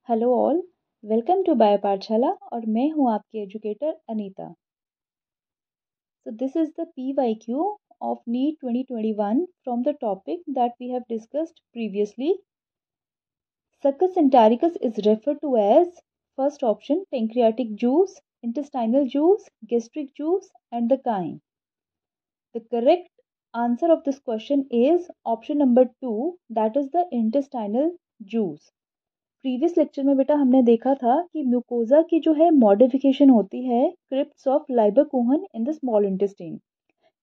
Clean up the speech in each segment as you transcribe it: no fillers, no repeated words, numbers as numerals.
Hello all, welcome to bio Pathshala और मैं हूं आपकी educator Anita. So this is the PYQ of NEET 2021 from the topic that we have discussed previously. Succus entericus is referred to as first option pancreatic juice, intestinal juice, gastric juice and the chyme. The correct answer of this question is option number 2, that is the intestinal juice. Previous lecture में बेटा हमने देखा था कि mucosa की जो है modification होती है crypts of Lieberkuhn in the small intestine.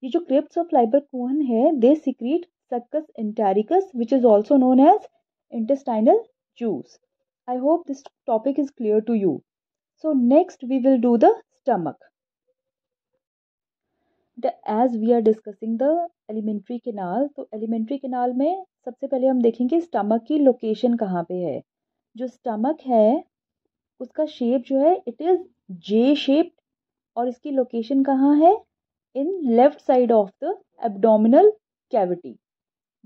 ये जो क्रिप्ट्स ऑफ लाइबर-कोहन है they secrete succus entericus which is also known as intestinal juice. I hope this topic is clear to you. So next we will do the stomach. As we are discussing the alimentary canal, तो alimentary canal में सबसे पहले हम देखेंगे stomach की location कहाँ पे है। जो स्टमक है उसका शेप जो है इट इज जे शेप्ड और इसकी लोकेशन कहाँ है, in left side of the abdominal cavity.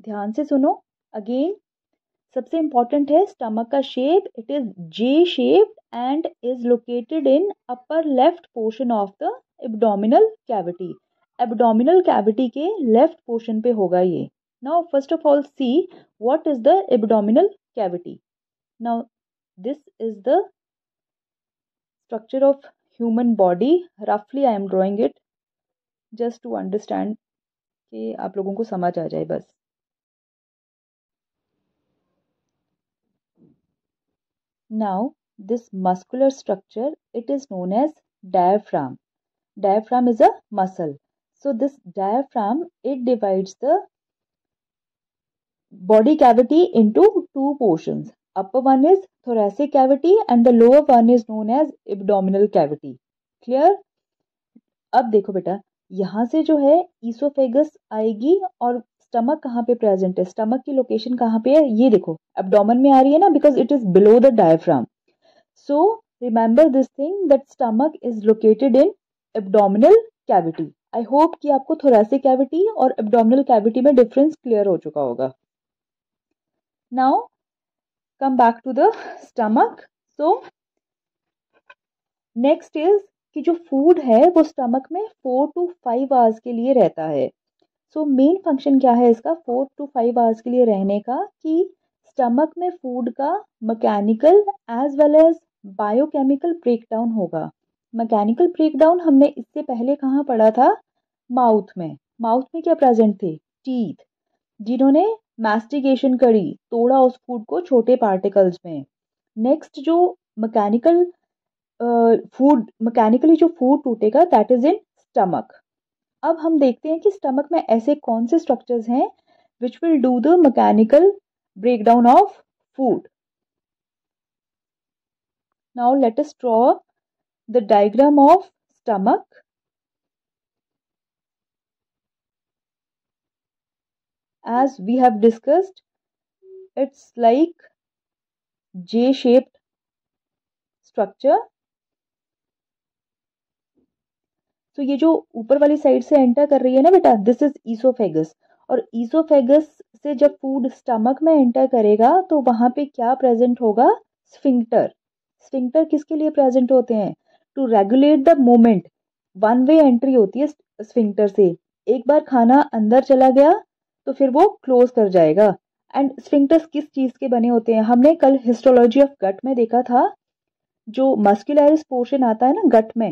ध्यान से सुनो अगेन, सबसे इंपॉर्टेंट है स्टमक का shape it is J shaped and is located in upper left portion of the abdominal cavity. Abdominal cavity के लेफ्ट पोर्शन पे होगा ये। Now first of all see what is the abdominal cavity. Now, this is the structure of human body. Roughly, I am drawing it just to understand कि आप लोगों को समझ आ जाए बस। Now, this muscular structure, it is known as diaphragm. Diaphragm is a muscle. So, this diaphragm, it divides the body cavity into two portions. Upper one is thoracic cavity and the lower one is known as abdominal cavity. Clear? अब देखो बेटा, यहाँ से जो है oesophagus आएगी और stomach कहाँ पे प्रेजेंट है, स्टमक की लोकेशन कहाँ पे है, ये देखो एब्डोमेन में आ रही है ना, because it is below the diaphragm. So remember this thing that stomach is located in abdominal cavity. I hope कि आपको थोरैसिक कैविटी और एब्डोमिनल कैविटी में डिफरेंस क्लियर हो चुका होगा। Now come back to the stomach. So next is कि जो food है वो स्टमक में 4 to 5 आवर्स के लिए रहता है। सो मेन फंक्शन क्या है इसका 4 to 5 आवर्स के लिए रहने का, कि स्टमक में फूड का mechanical as well as biochemical breakdown होगा। मैकेनिकल ब्रेकडाउन हमने इससे पहले कहाँ पढ़ा था, माउथ में। माउथ में क्या प्रेजेंट थे, टीथ, जिन्होंने मैस्टिकेशन करी, तोड़ा उस फूड को छोटे पार्टिकल्स में। नेक्स्ट जो मैकेनिकल फूड मैकेनिकली जो फूड टूटेगा दैट इज इन स्टमक। अब हम देखते हैं कि स्टमक में ऐसे कौन से स्ट्रक्चर्स हैं which will do the mechanical breakdown of food. Now let us draw the diagram of stomach. As we have discussed, it's like J-shaped structure. तो ये जो ऊपर वाली साइड से एंटर कर रही है ना बेटा, दिस इज ईसोफेगस। और ईसोफेगस से जब फूड स्टमक में एंटर करेगा तो वहां पे क्या प्रेजेंट होगा, स्फिंक्टर। स्फिंक्टर किसके लिए प्रेजेंट होते हैं, to regulate the movement. One way entry होती है स्फिंक्टर से, एक बार खाना अंदर चला गया तो फिर वो क्लोज कर जाएगा। एंड स्फिंक्टर्स किस चीज के बने होते हैं, हमने कल हिस्टोलॉजी ऑफ गट में देखा था, जो मस्कुलरिस पोर्शन आता है ना गट में,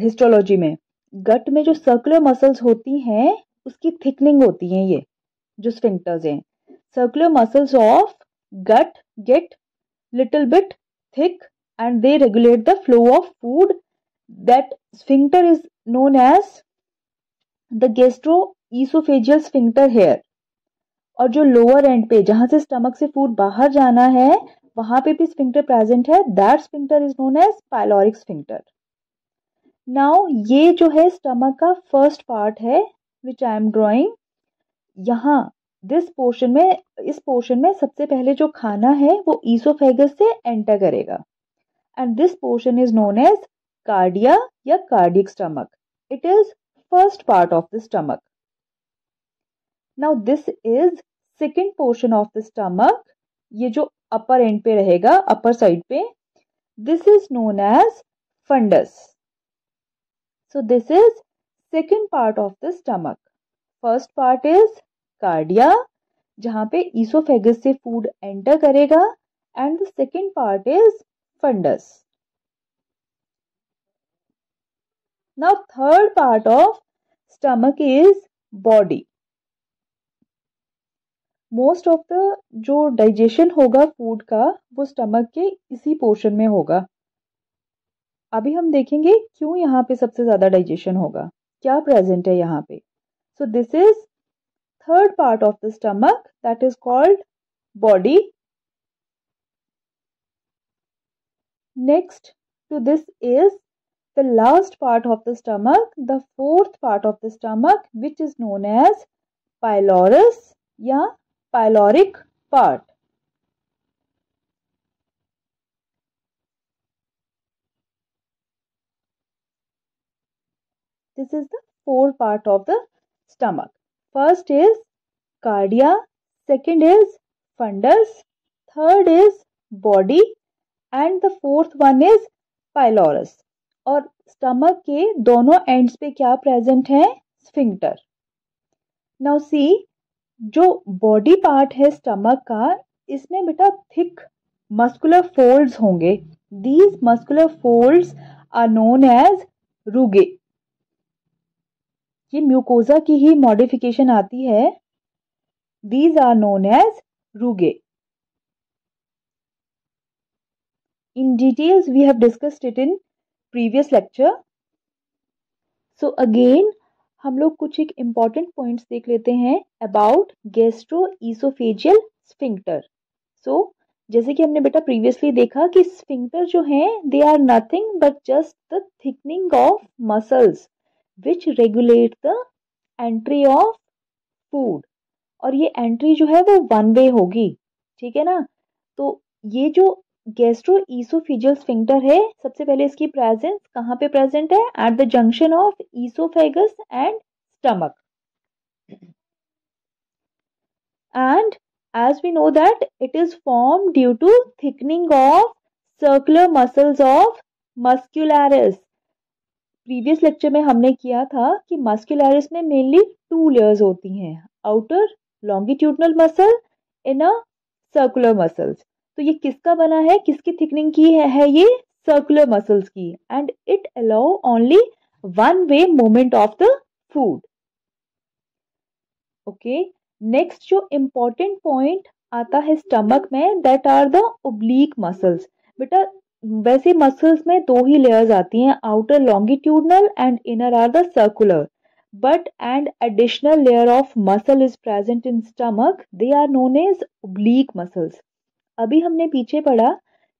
हिस्टोलॉजी में, गट में जो सर्कुलर मसल्स होती हैं उसकी थिकनिंग होती है ये जो स्फिंक्टर्स हैं। Circular muscles of gut get little bit thick and they regulate the flow of food. That sphincter is known as the gastroesophageal sphincter here. और जो लोअर एंड पे जहां से स्टमक से फूड बाहर जाना है वहां पे भी स्फिंक्टर प्रेजेंट है, that sphincter is known as pyloric sphincter. Now ये जो है स्टमक का फर्स्ट पार्ट है विच आई एम ड्रॉइंग। यहाँ दिस पोर्शन में, इस पोर्शन में सबसे पहले जो खाना है वो ईसोफेगस से एंटर करेगा and this portion is known as cardia या cardiac stomach. It is first part of the stomach. Now this is second portion of the stomach ये जो अपर एंड पे रहेगा, अपर साइड पे, this is known as fundus. So this is second part of the stomach. First part is cardia, जहां पे oesophagus से food enter करेगा, and the second part is fundus. Now third part of stomach is body. Most of the जो digestion होगा food का वो stomach के इसी पोर्शन में होगा. अभी हम देखेंगे क्यों यहाँ पे सबसे ज्यादा डाइजेशन होगा, क्या प्रेजेंट है यहाँ पे. So this is third part of the stomach, that is called body. Next to this is the last part of the stomach, the fourth part of the stomach, which is known as pylorus या pyloric part. This is the fourth part of the stomach. First is cardia, second is fundus, third is body, and the fourth one is pylorus. और stomach के दोनों ends पे क्या present है, sphincter. Now see, जो body part है stomach का, इसमें बेटा थिक मस्कुलर फोल्ड्स होंगे. These muscular folds are known as rugae. ये म्यूकोजा की ही मॉडिफिकेशन आती है. These are known as rugae. In details we have discussed it in previous lecture. So again हम लोग कुछ एक important points देख लेते हैं about gastroesophageal sphincter. So जैसे कि हमने बेटा previously देखा कि sphincter जो हैं they are nothing but just the thickening of muscles which regulate the entry of food. और ये entry जो है वो one way होगी, ठीक है ना. तो ये जो गैस्ट्रोईसोफेजियल स्फिंक्टर है, सबसे पहले इसकी प्रेजेंस कहाँ पे प्रेजेंट है, at the junction of oesophagus and stomach. And as we know that it is form due to thickening of circular muscles of muscularis. Previous lecture में हमने किया था कि मस्क्युलरिस में मेनली 2 लेयर्स होती हैं, outer longitudinal muscle, inner circular muscles. तो ये किसका बना है, किसकी थिकनिंग की है ये सर्कुलर मसल्स की. And it allow only one way movement of the food. Okay, next जो इंपॉर्टेंट पॉइंट आता है स्टमक में, that are the oblique muscles. बेटा वैसे मसल्स में 2 ही लेयर्स आती हैं, outer longitudinal and inner are the circular. But and additional layer of muscle is present in stomach, they are known as oblique muscles. अभी हमने पीछे पढ़ा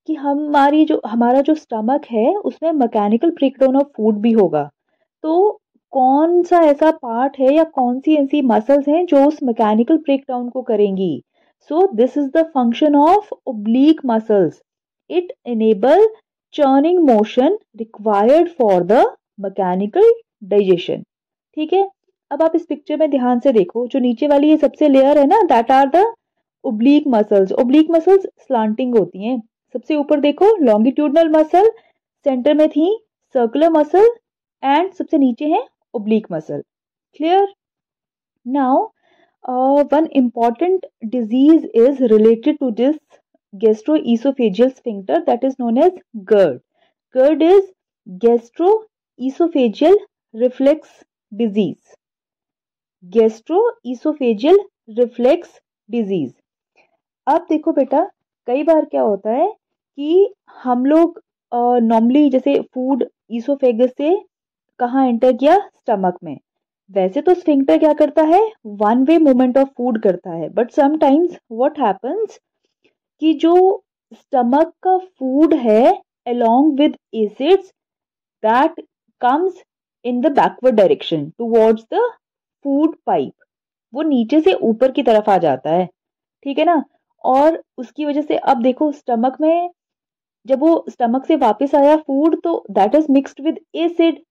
कि हमारा जो स्टमक है उसमें मैकेनिकल ब्रेकडाउन ऑफ फूड भी होगा. तो कौन सा ऐसा पार्ट है या कौन सी ऐसी मसल्स हैं जो उस मैकेनिकल ब्रेकडाउन को करेंगी. So this is the function of oblique muscles. It enable churning motion required for the mechanical digestion. ठीक है, अब आप इस पिक्चर में ध्यान से देखो, जो नीचे वाली ये सबसे लेयर है ना, that are the oblique muscles. Oblique muscles slanting होती हैं. सबसे ऊपर देखो लॉन्गिट्यूडनल मसल, सेंटर में थी सर्कुलर मसल, एंड सबसे नीचे है oblique muscle. Clear. Now one important disease is related to this gastroesophageal sphincter, that is known as GERD. GERD is gastroesophageal reflux disease. Gastroesophageal reflux disease. अब देखो बेटा, कई बार क्या होता है कि हम लोग नॉर्मली जैसे फूड ईसोफेगस से कहाँ एंटर किया, स्टमक में. वैसे तो स्फिंक्टर क्या करता है, one way movement of food करता है. बट समटाइम्स व्हाट हैपेंस कि जो स्टमक का फूड है along with acids that comes in the backward direction towards the food pipe, वो नीचे से ऊपर की तरफ आ जाता है. ठीक है ना. और उसकी वजह से अब देखो स्टमक में जब वो स्टमक से वापस आया फूड, तो that is mixed with acid.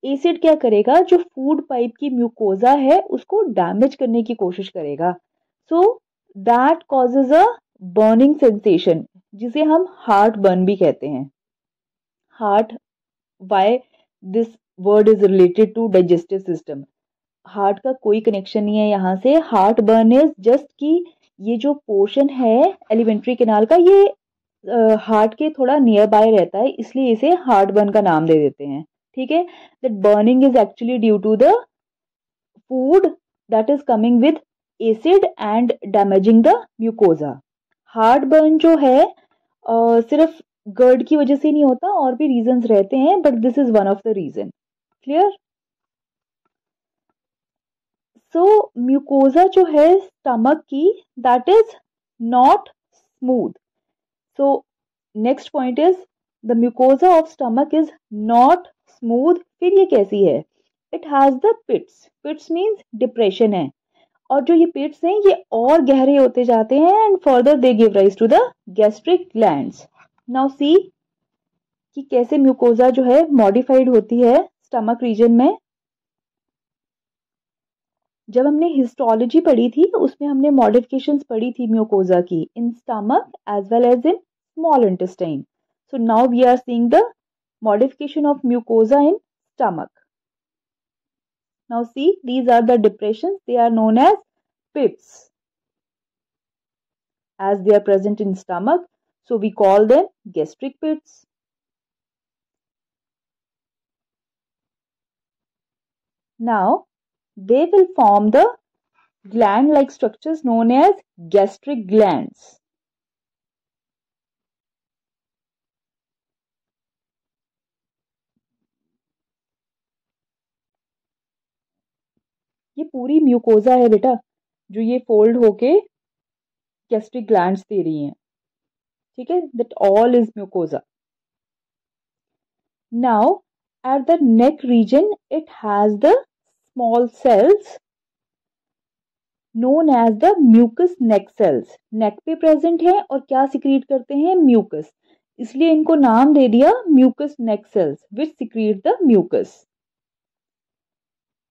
Acid क्या करेगा, जो फूड पाइप की म्यूकोजा है उसको डैमेज करने की कोशिश करेगा. So that causes a burning sensation, जिसे हम हार्ट बर्न भी कहते हैं। Heart, why this word is related to digestive system. Heart का कोई कनेक्शन नहीं है यहाँ से। हार्ट बर्न इज जस्ट कि ये जो पोर्शन है एलिमेंट्री कैनाल का, ये हार्ट के थोड़ा नियर बाय रहता है, इसलिए इसे हार्ट बर्न का नाम दे देते हैं। ठीक है, that burning is actually due to the food that is coming with acid and damaging the mucosa. Heart burn जो है सिर्फ गर्ड की वजह से नहीं होता, और भी रीजंस रहते हैं, but this is one of the reason. Clear? So mucosa जो है स्टमक की, that is not smooth. So next point is the mucosa of stomach is not smooth. फिर ये कैसी है? It has the pits. Pits means depression है, और जो ये पिट्स हैं ये और गहरे होते जाते हैं, and further they give rise to the gastric glands. Now see कि कैसे म्यूकोजा जो है मॉडिफाइड होती है स्टमक रीजन में। जब हमने हिस्टोलॉजी पढ़ी थी उसमें हमने मॉडिफिकेशंस पढ़ी थी म्यूकोजा की in stomach as well as in small intestine. So now we are seeing the modification of mucosa in stomach. Now see, these are the depressions. They are known as pits as they are present in stomach. So we call them gastric pits. Now they will form the gland-like structures known as gastric glands. ये पूरी mucosa है बेटा, जो ये fold होके gastric glands दे रही हैं. ठीक है, that all is mucosa. Now at the neck region it has the small cells known as the mucus neck cells. नेक पे प्रेजेंट है और क्या सिक्रीट करते हैं? म्यूकस. इसलिए इनको नाम दे दिया mucous neck cells which secrete the mucus.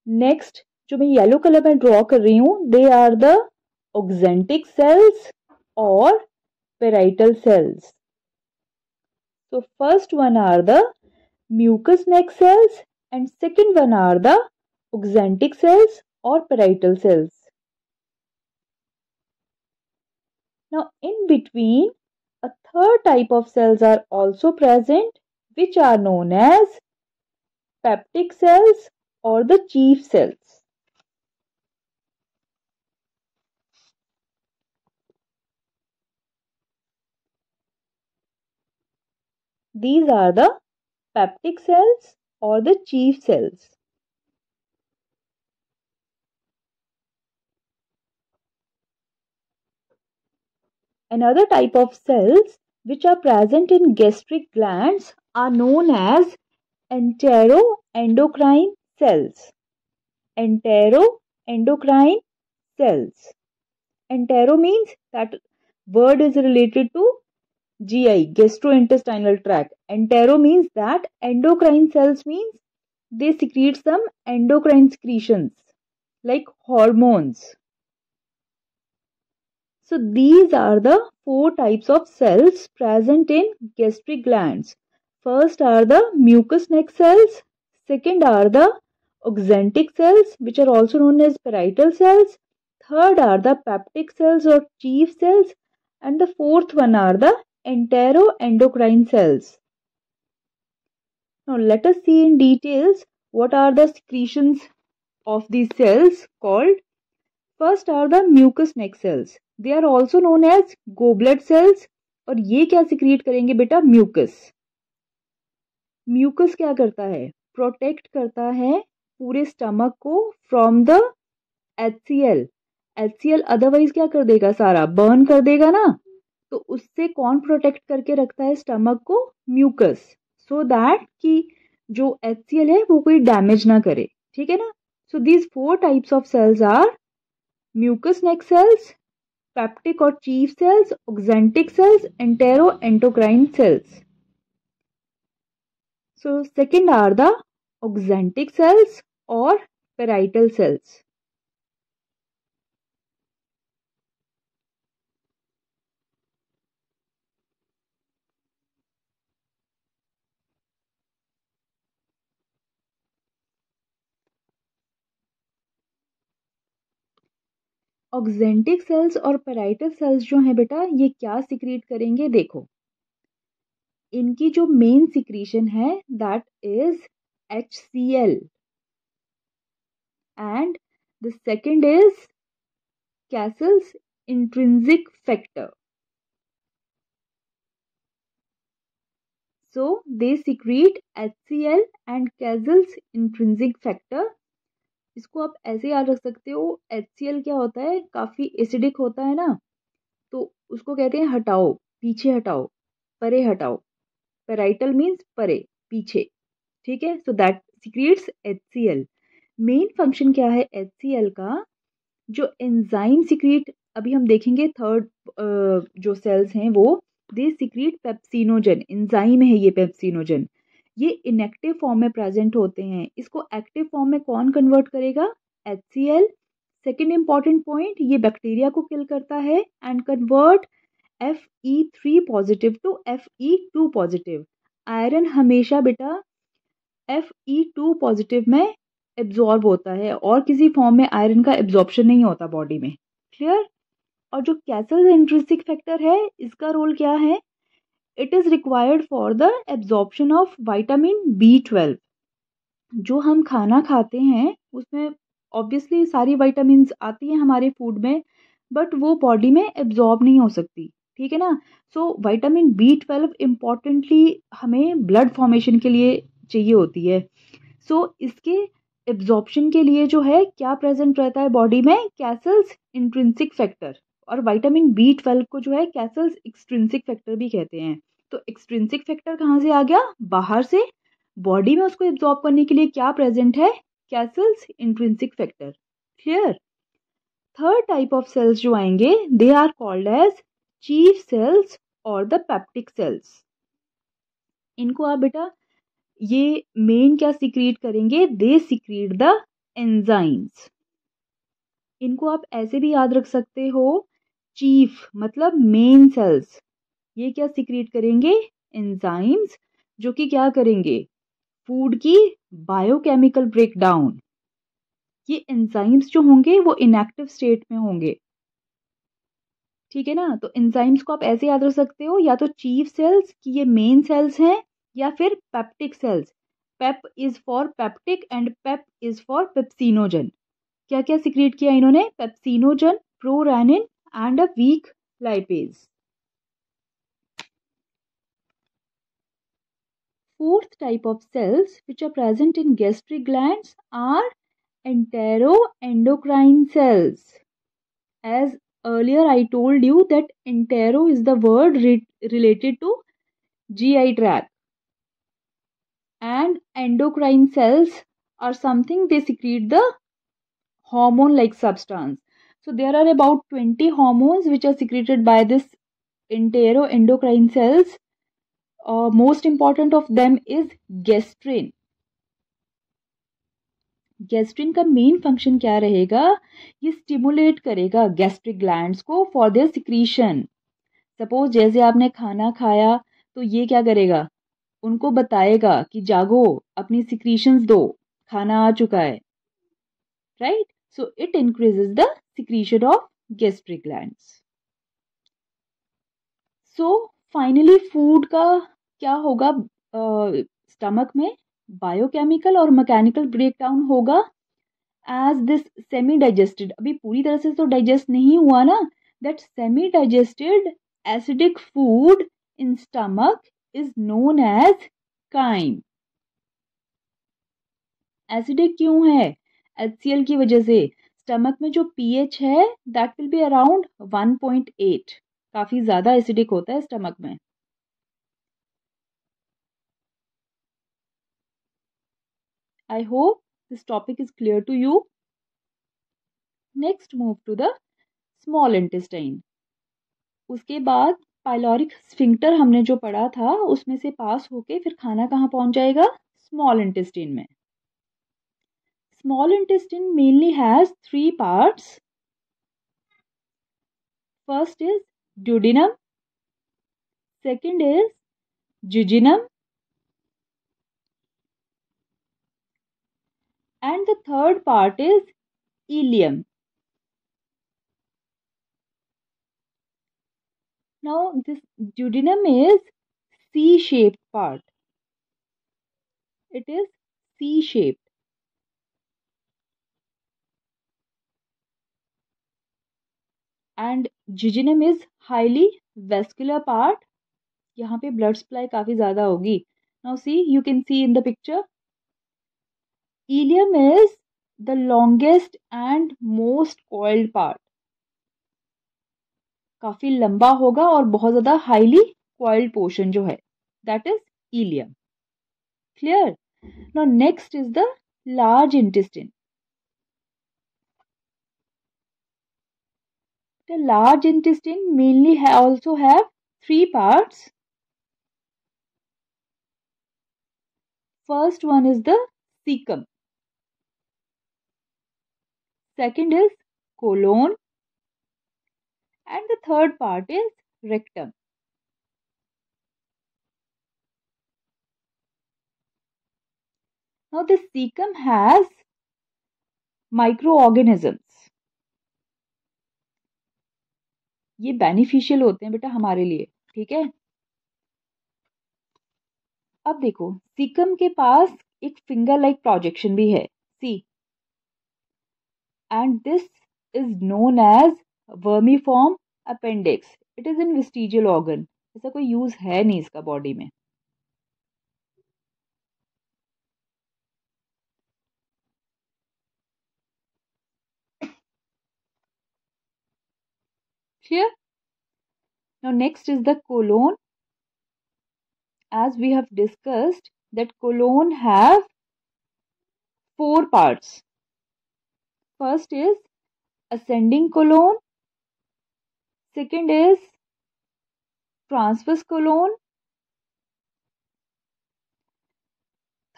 Next जो मैं येलो कलर में ड्रॉ कर रही हूं, they are the oxyntic cells और parietal cells. So first one are the mucous neck cells and second one are the oxantic cells or parietal cells. Now in between a third type of cells are also present which are known as peptic cells or the chief cells. These are the peptic cells or the chief cells. Another type of cells which are present in gastric glands are known as enteroendocrine cells. Enteroendocrine cells. Entero means that word is related to GI, gastrointestinal tract. Entero means that endocrine cells means they secrete some endocrine secretions like hormones. So these are the 4 types of cells present in gastric glands. First are the mucous neck cells. Second are the oxantic cells which are also known as parietal cells. Third are the peptic cells or chief cells. And the fourth one are the enteroendocrine cells. Now let us see in details what are the secretions of these cells called. First are the mucous neck cells. They are also known as goblet cells. और ये क्या secrete करेंगे बेटा? Mucus. Mucus क्या करता है? Protect करता है पूरे स्टमक को from the HCl. HCl otherwise क्या कर देगा? सारा बर्न कर देगा ना. तो उससे कौन प्रोटेक्ट करके रखता है स्टमक को? म्यूकस. सो दैट कि जो HCl है वो कोई डैमेज ना करे. ठीक है ना. So these 4 types of cells are mucous neck cells, peptic or chief cells, oxantic cells, enteroendocrine cells. So second are the oxantic cells or parietal cells. Oxyntic cells और पैराइटल सेल्स जो हैं बेटा, ये क्या सिक्रीट करेंगे देखो। इनकी जो मेन सिक्रीशन है that is HCl and the second is Cassell's intrinsic factor. So they secrete HCl and Cassell's intrinsic factor. इसको आप ऐसे याद रख सकते हो, HCl क्या होता है, काफी एसिडिक होता है ना, तो उसको कहते हैं हटाओ, पीछे हटाओ, परे हटाओ। पेराइटल मीन्स परे, पीछे, ठीक है। So that secretes HCl। Main function क्या है HCl का, जो एंजाइम सिक्रीट, अभी हम देखेंगे थर्ड जो सेल्स हैं वो दे सिक्रीट पेप्सिनोजन, एंजाइम है ये पेप्सिनोजन। ये इनएक्टिव फॉर्म में प्रेजेंट होते हैं, इसको एक्टिव फॉर्म में कौन कन्वर्ट करेगा, HCl। सेकेंड इंपॉर्टेंट पॉइंट, ये बैक्टीरिया को किल करता है and convert Fe3 positive to Fe2 positive. Iron हमेशा बेटा Fe2 पॉजिटिव में एब्जॉर्ब होता है और किसी फॉर्म में आयरन का एब्जॉर्प्शन नहीं होता बॉडी में, क्लियर। और जो कैसल इंट्रिंसिक फैक्टर है, इसका रोल क्या है, it is required for the absorption of vitamin B12। जो हम खाना खाते हैं उसमें ऑब्वियसली सारी विटामिन आती हैं हमारे फूड में, बट वो बॉडी में एब्जॉर्ब नहीं हो सकती, ठीक है ना। सो विटामिन B12 इम्पॉर्टेंटली हमें ब्लड फॉर्मेशन के लिए चाहिए होती है। सो इसके एब्जॉर्प्शन के लिए जो है क्या प्रेजेंट रहता है बॉडी में, कैसल्स इंट्रिंसिक फैक्टर। और विटामिन B12 को जो है कैसल्स एक्सट्रिंसिक फैक्टर भी कहते हैं। तो एक्सट्रिंसिक फैक्टर कहाँ से आ गया, बाहर से। बॉडी में उसको एब्जॉर्ब करने के लिए क्या प्रेजेंट है, Castle's intrinsic factor, clear. Third type of cells जो आएंगे, they are called as chief cells और द पेप्टिक सेल्स। इनको आप बेटा ये मेन क्या सिक्रीट करेंगे, दे सिक्रीट द एंजाइम्स। इनको आप ऐसे भी याद रख सकते हो, चीफ मतलब मेन सेल्स, ये क्या सिक्रीट करेंगे, एंजाइम्स, जो कि क्या करेंगे, फूड की बायोकेमिकल ब्रेकडाउन। ये एंजाइम्स जो होंगे वो इनएक्टिव स्टेट में होंगे, ठीक है ना। तो एंजाइम्स को आप ऐसे याद रख सकते हो, या तो चीफ सेल्स कि ये मेन सेल्स हैं, या फिर peptic cells, pep is for peptic and pep is for pepsinogen. क्या क्या सिक्रीट किया इन्होंने, pepsinogen, prorennin and a weak lipase. Fourth type of cells which are present in gastric glands are enteroendocrine cells. As earlier I told you that entero is the word related to GI tract, and endocrine cells are something they secrete the hormone like substance. So there are about 20 hormones which are secreted by this enteroendocrine cells. Most important of them is gastrin. Gastrin का main function क्या रहेगा, ये stimulate करेगा gastric glands को for their secretion. Suppose जैसे आपने खाना खाया तो ये क्या करेगा, उनको बताएगा कि जागो, अपनी सिक्रीशंस दो, खाना आ चुका है, right. So it increases the secretion of gastric glands. So finally food का क्या होगा, स्टमक में बायोकेमिकल और मैकेनिकल ब्रेकडाउन होगा एज दिस सेमी डाइजेस्टेड, अभी पूरी तरह से तो डाइजेस्ट नहीं हुआ ना, that semi digested acidic food in stomach is known as chyme. Acidic क्यों है, HCl की वजह से। स्टमक में जो pH है दैट विल बी अराउंड 1.8, काफी ज्यादा एसिडिक होता है स्टमक में। I hope this topic is clear to you. Next move to the small intestine. उसके बाद पाइलोरिक स्फिंक्टर हमने जो पढ़ा था उसमें से पास होके फिर खाना कहाँ पहुंच जाएगा, स्मॉल इंटेस्टाइन में। Small intestine mainly has 3 parts. First is duodenum, second is jejunum and the third part is ileum. Now this duodenum is C-shaped part. It is C-shaped. And jejunum is highly vascular part. यहाँ पे blood supply काफी ज़्यादा होगी. Now see, you can see in the picture. Ileum is the longest and most coiled part. काफी लंबा होगा और बहुत ज़्यादा highly coiled portion जो है, that is ileum. Clear? Now next is the large intestine. The large intestine mainly also have three parts. First one is the cecum. Second is colon. And the third part is rectum. Now the cecum has microorganisms. ये beneficial होते हैं बेटा हमारे लिए, ठीक है. अब देखो सीकम के पास एक फिंगर लाइक प्रोजेक्शन भी है, see, and this is known as vermiform appendix. It is in vestigial organ. ऐसा कोई यूज है नहीं इसका बॉडी में. Clear? Now next is the colon. As we have discussed that colon have four parts. First is ascending colon. Second is transverse colon.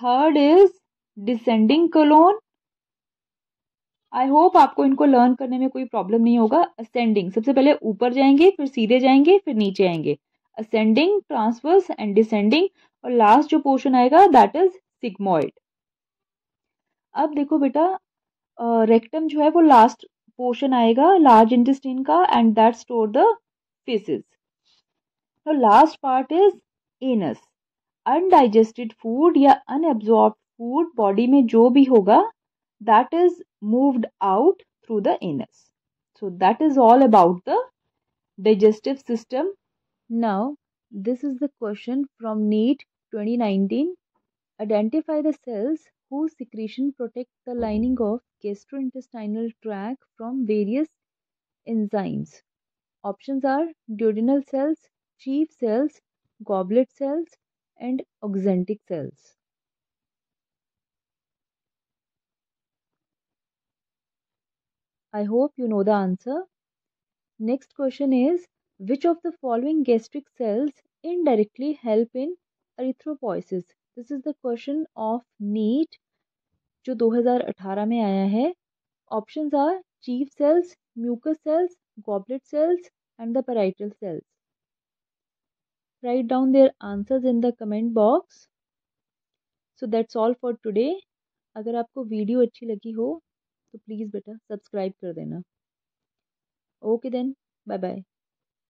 Third is descending colon. I hope आपको इनको learn करने में कोई problem नहीं होगा. Ascending सबसे पहले ऊपर जाएंगे, फिर सीधे जाएंगे, फिर नीचे आएंगे. Ascending, transverse and descending. और लास्ट जो पोर्शन आएगा दैट इज सिग्मोइड. अब देखो बेटा रेक्टम जो है वो लास्ट पोर्शन आएगा लार्ज इंटेस्टाइन का, and that store the faeces. तो last part is anus. Undigested food या अनएब्जॉर्ब फूड बॉडी में जो भी होगा that is moved out through the anus. So that is all about the digestive system. Now this is the question from NEET 2019. Identify the cells whose secretion protect the lining of gastrointestinal tract from various enzymes. Options are duodenal cells, chief cells, goblet cells and oxantic cells. I hope you know the answer. Next question is, which of the following gastric cells indirectly help in erythropoiesis? This is the question of NEET जो 2018 में आया है. Options are chief cells, mucus cells, goblet cells and the parietal cells. Write down their answers in the comment box. So that's all for today. अगर आपको video अच्छी लगी हो तो प्लीज़ बेटा सब्सक्राइब कर देना. Okay then, bye bye.